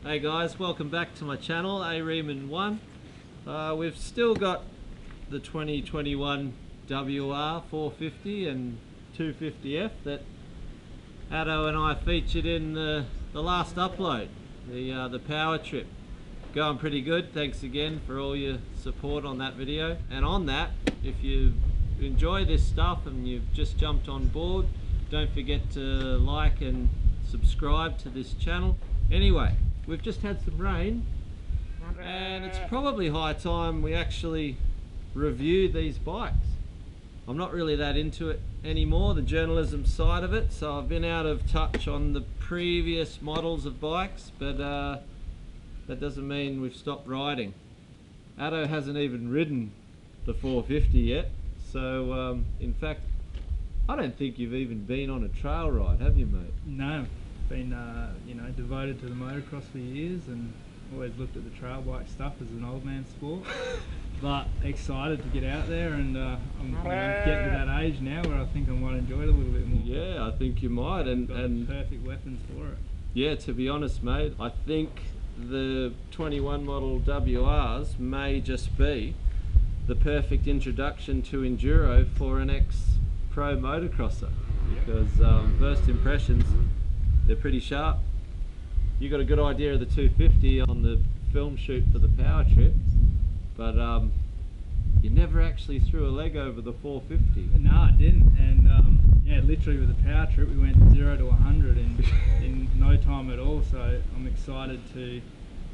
Hey guys, welcome back to my channel, Riemann 1. We've still got the 2021 WR450 and 250F that Addo and I featured in the last upload, the power trip. Going pretty good. Thanks again for all your support on that video. And on that, if you enjoy this stuff and you've just jumped on board, don't forget to like and subscribe to this channel. Anyway, we've just had some rain and it's probably high time we actually review these bikes. I'm not really that into it anymore, the journalism side of it, so I've been out of touch on the previous models of bikes, but that doesn't mean we've stopped riding. Addo hasn't even ridden the 450 yet, so in fact I don't think you've even been on a trail ride, have you, mate? No, been devoted to the motocross for years and always looked at the trail bike stuff as an old man sport. But excited to get out there, and I'm getting to that age now where I think I might enjoy it a little bit more. Yeah, I think you might, and perfect weapons for it. Yeah, to be honest, mate, I think the 21 model WRs may just be the perfect introduction to enduro for an ex-pro motocrosser, because first impressions, they're pretty sharp. You got a good idea of the 250 on the film shoot for the power trip, but you never actually threw a leg over the 450. No, I didn't, and yeah, literally with the power trip we went 0 to 100 in no time at all, so I'm excited to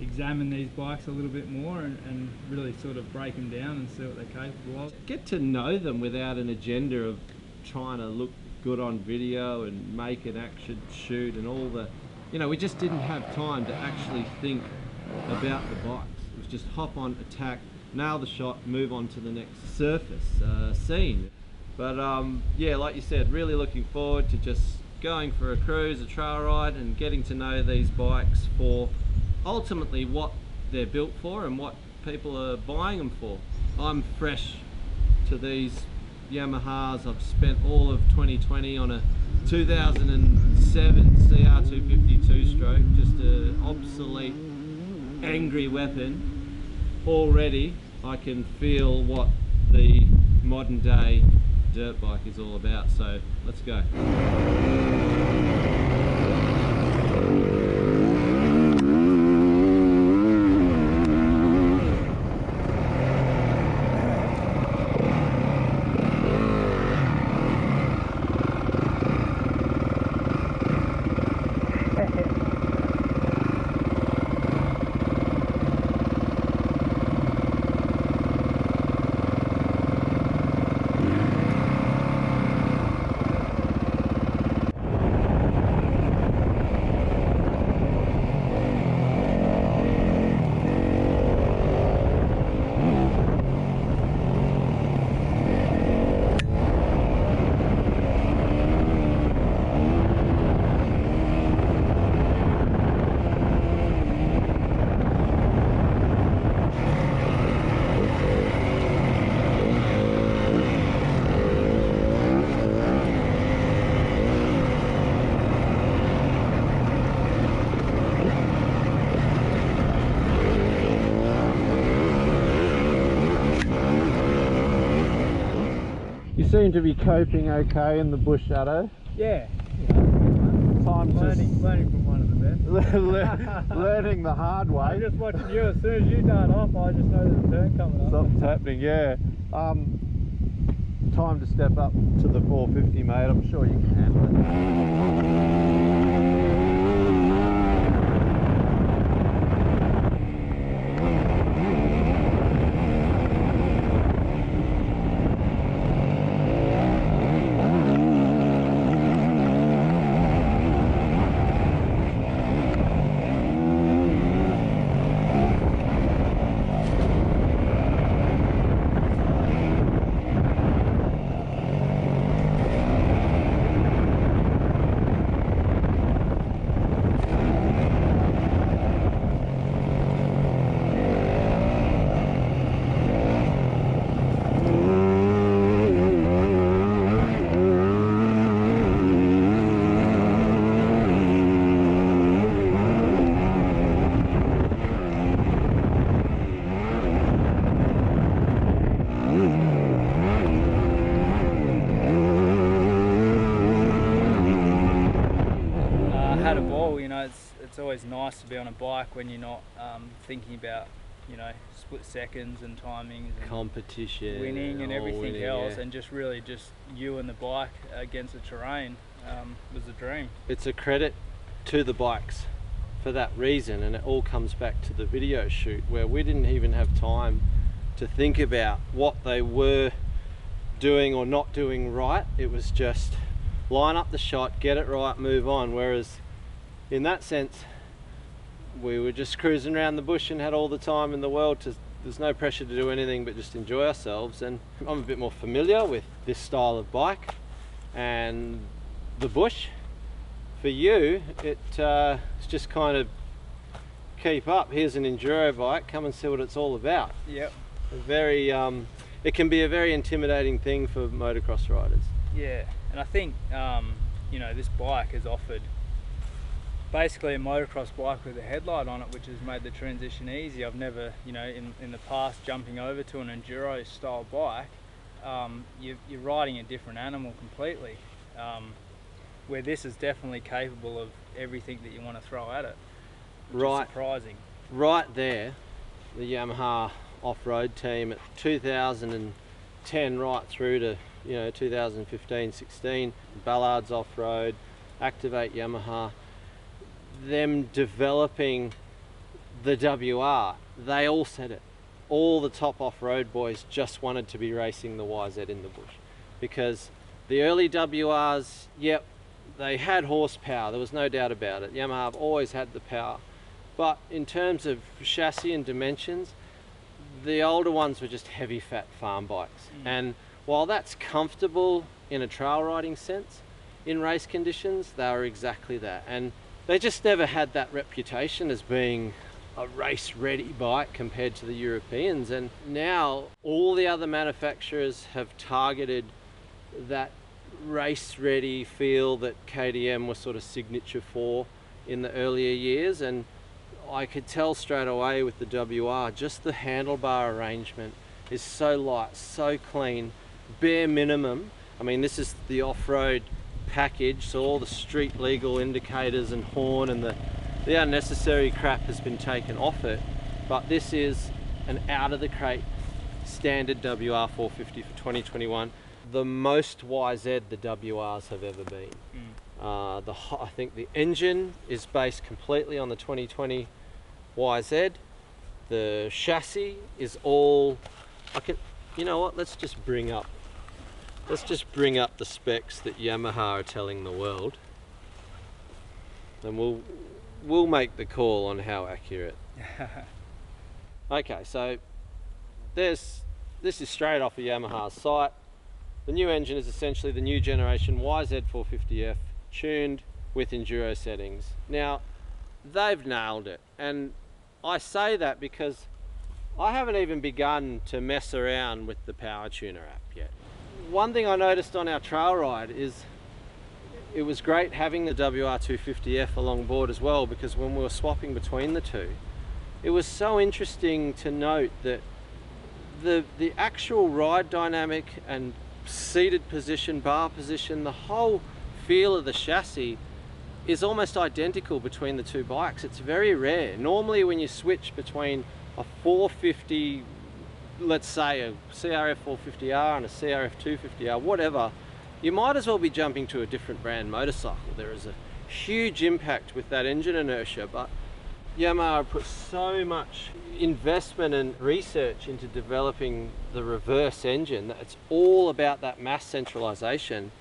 examine these bikes a little bit more and really sort of break them down and see what they're capable of. Get to know them without an agenda of trying to look good on video and make an action shoot and all the, we just didn't have time to actually think about the bikes. It was just hop on, attack, nail the shot, move on to the next surface scene. But yeah, like you said, really looking forward to just going for a cruise, a trail ride, and getting to know these bikes for ultimately what they're built for and what people are buying them for. I'm fresh to these Yamahas. I've spent all of 2020 on a 2007 CR250 stroke, just an obsolete, angry weapon. Already I can feel what the modern day dirt bike is all about, so let's go. You seem to be coping okay in the bush, Addo. Yeah. Learning from one of the best. Learning the hard way. I'm just watching you. As soon as you dart off, I just know there's a turn coming up. Something's happening, yeah. Time to step up to the 450, mate. I'm sure you can handle it. it's always nice to be on a bike when you're not thinking about, you know, split seconds and timings and competition, winning and everything else, yeah. and just really just you and the bike against the terrain was a dream. It's a credit to the bikes for that reason, and it all comes back to the video shoot where we didn't even have time to think about what they were doing or not doing right. It was just line up the shot, get it right, move on. Whereas in that sense, we were just cruising around the bush and had all the time in the world to, there's no pressure to do anything but just enjoy ourselves. And I'm a bit more familiar with this style of bike and the bush. For you, it's just kind of keep up. Here's an enduro bike, come and see what it's all about. Yep. Very, it can be a very intimidating thing for motocross riders. Yeah, and I think, you know, this bike has offered basically a motocross bike with a headlight on it, which has made the transition easy. I've never, you know, in the past, jumping over to an enduro style bike, you're riding a different animal completely, where this is definitely capable of everything that you want to throw at it, which is surprising. Right there, the Yamaha off-road team at 2010 right through to, you know, 2015, 16, Ballard's off-road, Activate Yamaha, them developing the WR, they all said it. All the top off-road boys just wanted to be racing the YZ in the bush, because the early WRs, yep, they had horsepower, there was no doubt about it. Yamaha have always had the power, but in terms of chassis and dimensions, the older ones were just heavy fat farm bikes. And while that's comfortable in a trail riding sense, in race conditions, they were exactly that. And they just never had that reputation as being a race ready bike compared to the Europeans. And now all the other manufacturers have targeted that race ready feel that KTM was sort of signature for in the earlier years. And I could tell straight away with the WR, just the handlebar arrangement is so light, so clean, bare minimum. I mean, this is the off-road package, so all the street legal indicators and horn and the unnecessary crap has been taken off it. But this is an out of the crate standard WR450 for 2021. The most YZ the WRs have ever been. I think the engine is based completely on the 2020 YZ. The chassis is all, you know what, let's just bring up the specs that Yamaha are telling the world, and we'll make the call on how accurate. Okay, so this is straight off of Yamaha's site. The new engine is essentially the new generation YZ450F tuned with enduro settings. Now, they've nailed it, and I say that because I haven't even begun to mess around with the Power Tuner app yet. One thing I noticed on our trail ride is it was great having the WR250F along board as well, because when we were swapping between the two, it was so interesting to note that the actual ride dynamic and seated position, bar position, the whole feel of the chassis is almost identical between the two bikes. It's very rare. Normally when you switch between a 450, let's say a CRF 450R and a CRF 250R, whatever, you might as well be jumping to a different brand motorcycle. There is a huge impact with that engine inertia, but Yamaha put so much investment and research into developing the reverse engine that it's all about that mass centralization.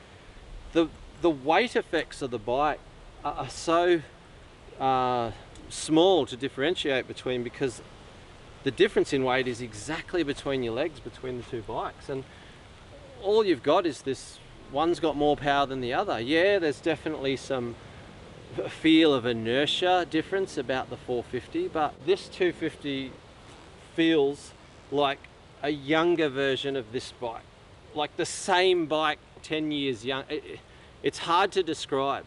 The weight effects of the bike are so small to differentiate between, because the difference in weight is exactly between your legs between the two bikes, and all you've got is this, one's got more power than the other. Yeah, there's definitely some feel of inertia difference about the 450, but this 250 feels like a younger version of this bike, like the same bike 10 years young. It's hard to describe.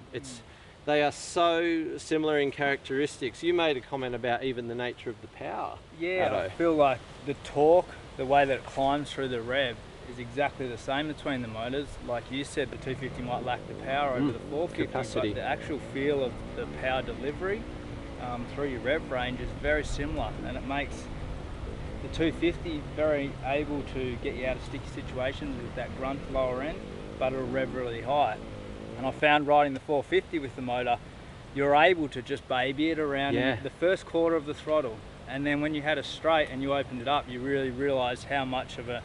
They are so similar in characteristics. You made a comment about even the nature of the power. Yeah, I feel like the torque, the way that it climbs through the rev, is exactly the same between the motors. Like you said, the 250 might lack the power over the 450, capacity. but the actual feel of the power delivery through your rev range is very similar, and it makes the 250 very able to get you out of sticky situations with that grunt lower end, but it'll rev really high. And I found riding the 450 with the motor, you're able to just baby it around in the first quarter of the throttle, and then when you had a straight and you opened it up, you really realised how much of a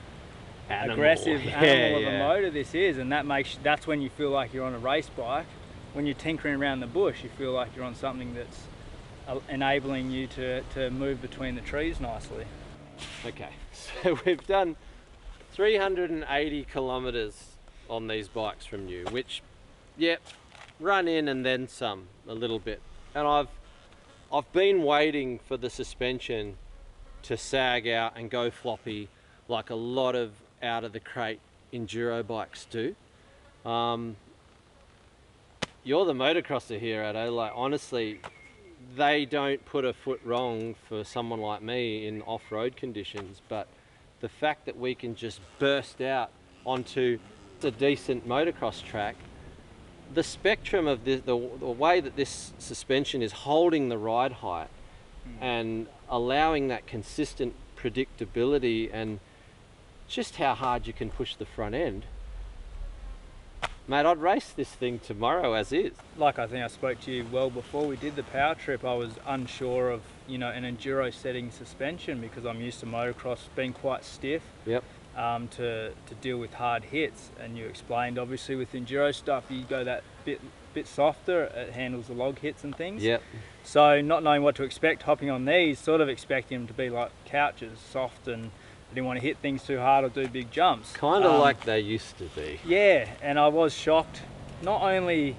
aggressive animal of a motor this is, and that's when you feel like you're on a race bike. When you're tinkering around the bush, you feel like you're on something that's enabling you to move between the trees nicely. Okay, so we've done 380 kilometers on these bikes from you, which, yep, run in and then some a little bit. And I've been waiting for the suspension to sag out and go floppy like a lot of out of the crate enduro bikes do. You're the motocrosser here, Addo. Like, honestly, they don't put a foot wrong for someone like me in off-road conditions, but the fact that we can just burst out onto a decent motocross track, the spectrum of the way that this suspension is holding the ride height and allowing that consistent predictability, and just how hard you can push the front end. Mate, I'd race this thing tomorrow as is. Like, I think I spoke to you well before we did the power trip, I was unsure of, you know, an enduro setting suspension, because I'm used to motocross being quite stiff. Yep. To deal with hard hits, and you explained obviously with enduro stuff you go that bit softer, it handles the log hits and things. Yep. So not knowing what to expect, hopping on these, sort of expecting them to be like couches, soft, and I didn't want to hit things too hard or do big jumps. Kind of like they used to be. Yeah, and I was shocked not only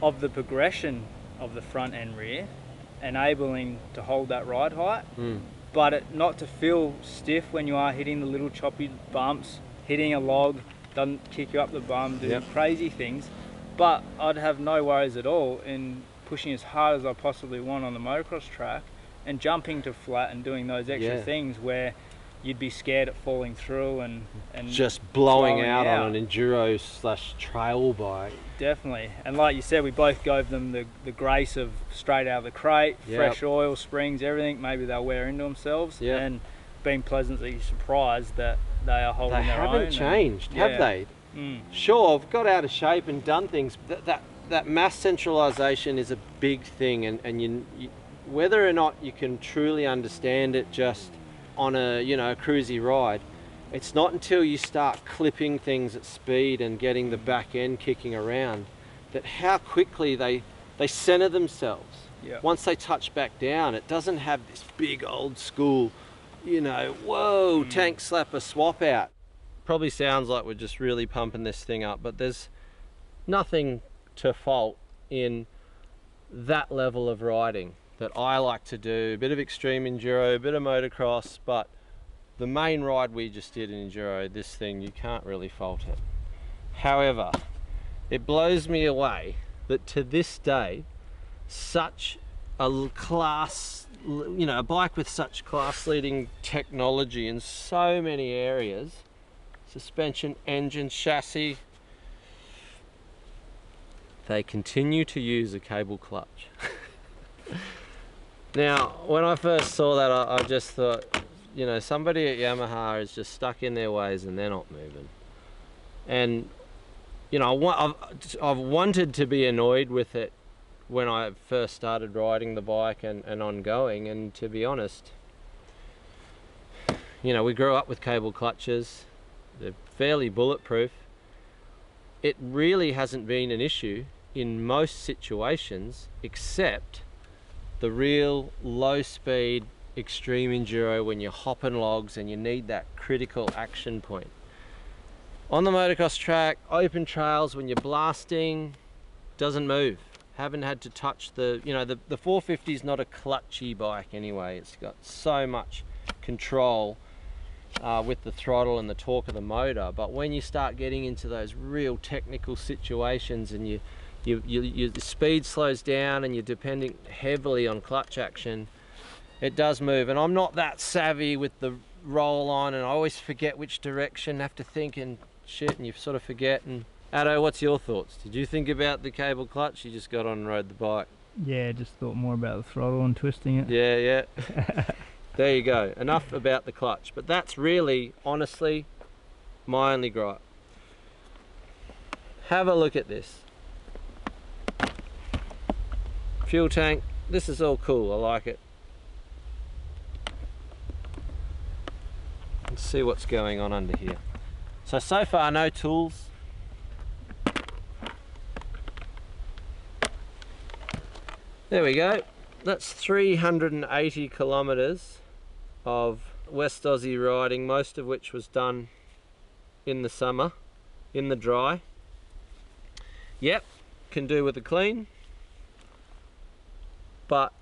of the progression of the front and rear, enabling to hold that ride height, but not to feel stiff when you are hitting the little choppy bumps, hitting a log, doesn't kick you up the bum, doing crazy things. But I'd have no worries at all in pushing as hard as I possibly want on the motocross track and jumping to flat and doing those extra things where you'd be scared at falling through and just blowing out on an enduro / trail bike. Definitely. And like you said, we both gave them the grace of straight out of the crate, fresh oil, springs, everything. Maybe they'll wear into themselves, and being pleasantly surprised that they are holding their own. They haven't changed, have they? Sure, I've got out of shape and done things. That mass centralisation is a big thing, and you, whether or not you can truly understand it just on a cruisy ride, it's not until you start clipping things at speed and getting the back end kicking around that how quickly they center themselves. Once they touch back down, it doesn't have this big old school, whoa, tank slapper swap out. Probably sounds like we're just really pumping this thing up, but there's nothing to fault in that level of riding that I like to do. A bit of extreme enduro, a bit of motocross, but the main ride we just did in enduro, this thing, you can't really fault it. However, it blows me away that to this day, such a class, a bike with such class-leading technology in so many areas, suspension, engine, chassis, they continue to use a cable clutch. Now, when I first saw that, I just thought, somebody at Yamaha is just stuck in their ways and they're not moving. And, I've wanted to be annoyed with it when I first started riding the bike and ongoing, and to be honest, we grew up with cable clutches. They're fairly bulletproof. It really hasn't been an issue in most situations, except the real low speed extreme enduro when you're hopping logs and you need that critical action point. On the motocross track, open trails, when you're blasting, doesn't move. Haven't had to touch the 450 is not a clutchy bike anyway. It's got so much control with the throttle and the torque of the motor, but when you start getting into those real technical situations and your speed slows down and you're depending heavily on clutch action, it does move. And I'm not that savvy with the roll on, and I always forget which direction, have to think and shit, and you sort of forget. And Addo, what's your thoughts? Did you think about the cable clutch? You just got on and rode the bike? Yeah, just thought more about the throttle and twisting it. Yeah. There you go. Enough about the clutch. But that's really, honestly, my only gripe. Have a look at this. Fuel tank. This is all cool. I like it. Let's see what's going on under here. So far, no tools. There we go. That's 380 kilometers of West Aussie riding, most of which was done in the summer, in the dry. Yep, can do with a clean, but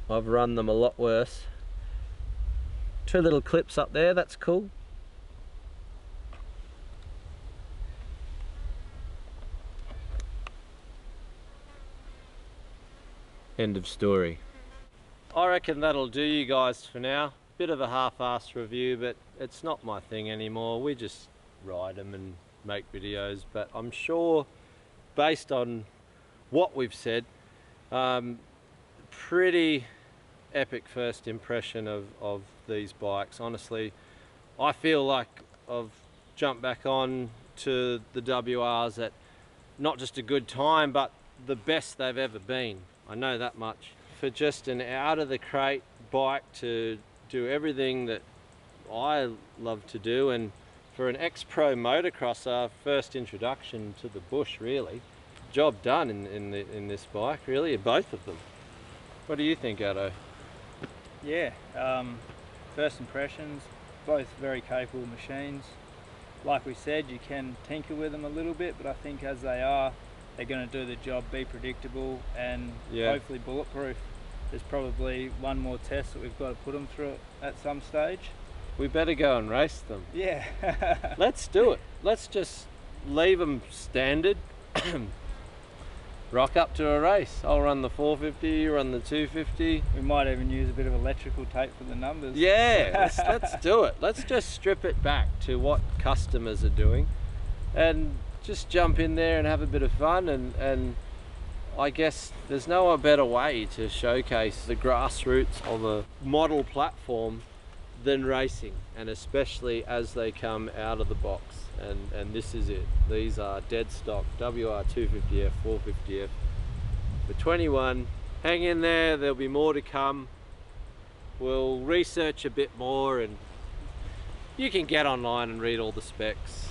I've run them a lot worse. 2 little clips up there, that's cool. End of story. I reckon that'll do you guys for now. Bit of a half-assed review, but it's not my thing anymore. We just ride them and make videos, but I'm sure, based on what we've said, pretty epic first impression of these bikes. Honestly, I feel like I've jumped back on to the WRs at not just a good time, but the best they've ever been. I know that much. For just an out of the crate bike to do everything that I love to do, and for an ex-pro motocrosser, first introduction to the bush, really. Job done in this bike, really, both of them. What do you think, Addo? Yeah, first impressions, both very capable machines. Like we said, you can tinker with them a little bit, but I think as they are, they're going to do the job, be predictable, and hopefully bulletproof. There's probably one more test that we've got to put them through at some stage. We better go and race them. Yeah. Let's do it. Let's just leave them standard. Rock up to a race. I'll run the 450, you run the 250. We might even use a bit of electrical tape for the numbers. Yeah, let's do it. Let's just strip it back to what customers are doing and just jump in there and have a bit of fun, and I guess there's no better way to showcase the grassroots of a model platform than racing, and especially as they come out of the box. And this is it. These are dead stock WR250F, 450F for 21. Hang in there, there'll be more to come. We'll research a bit more, and you can get online and read all the specs.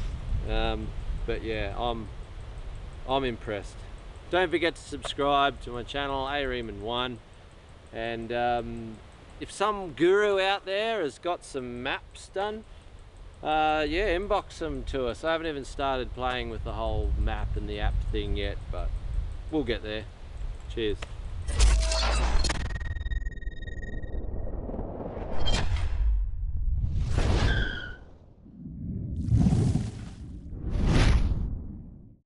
But yeah, I'm impressed. Don't forget to subscribe to my channel, Riemann1, and if some guru out there has got some maps done, yeah, inbox them to us. I haven't even started playing with the whole map and the app thing yet, but we'll get there. Cheers.